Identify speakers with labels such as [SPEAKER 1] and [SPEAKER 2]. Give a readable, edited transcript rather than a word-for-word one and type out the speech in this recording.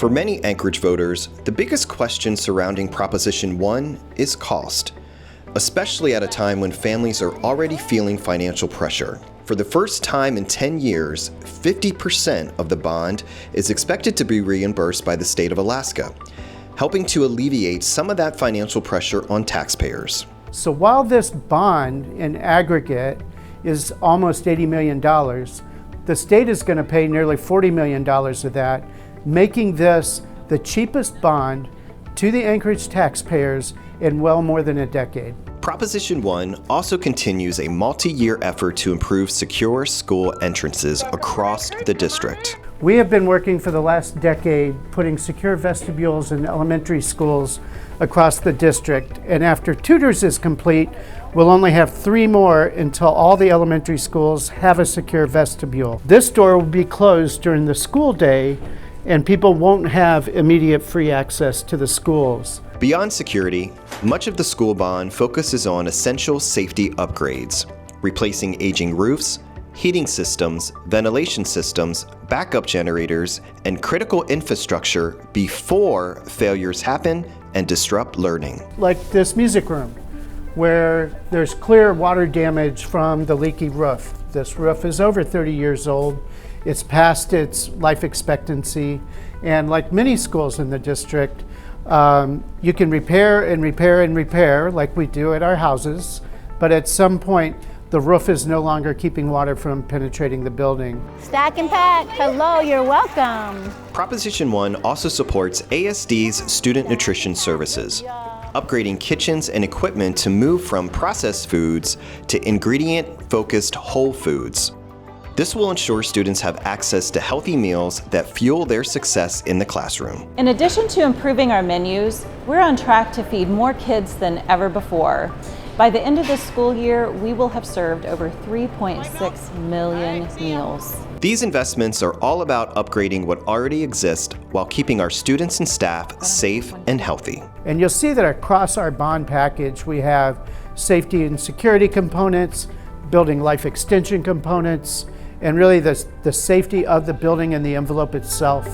[SPEAKER 1] For many Anchorage voters, the biggest question surrounding Proposition 1 is cost, especially at a time when families are already feeling financial pressure. For the first time in 10 years, 50% of the bond is expected to be reimbursed by the state of Alaska, helping to alleviate some of that financial pressure on taxpayers.
[SPEAKER 2] So while this bond in aggregate is almost $80 million, the state is going to pay nearly $40 million of that, making this the cheapest bond to the Anchorage taxpayers in well more than a decade.
[SPEAKER 1] Proposition 1 also continues a multi-year effort to improve secure school entrances across the district.
[SPEAKER 2] We have been working for the last decade putting secure vestibules in elementary schools across the district, and after Tutors is complete, we'll only have 3 more until all the elementary schools have a secure vestibule. This door will be closed during the school day, and people won't have immediate free access to the schools.
[SPEAKER 1] Beyond security, much of the school bond focuses on essential safety upgrades, replacing aging roofs, heating systems, ventilation systems, backup generators, and critical infrastructure before failures happen and disrupt learning.
[SPEAKER 2] Like this music room, where there's clear water damage from the leaky roof. This roof is over 30 years old. It's past its life expectancy, and like many schools in the district, you can repair and repair and repair like we do at our houses, but at some point the roof is no longer keeping water from penetrating the building.
[SPEAKER 3] Stack and pack, hello, you're welcome.
[SPEAKER 1] Proposition 1 also supports ASD's student nutrition services, upgrading kitchens and equipment to move from processed foods to ingredient-focused whole foods. This will ensure students have access to healthy meals that fuel their success in the classroom.
[SPEAKER 4] In addition to improving our menus, we're on track to feed more kids than ever before. By the end of this school year, we will have served over 3.6 million meals.
[SPEAKER 1] These investments are all about upgrading what already exists while keeping our students and staff safe and healthy.
[SPEAKER 2] And you'll see that across our bond package, we have safety and security components, building life extension components, and really the safety of the building and the envelope itself.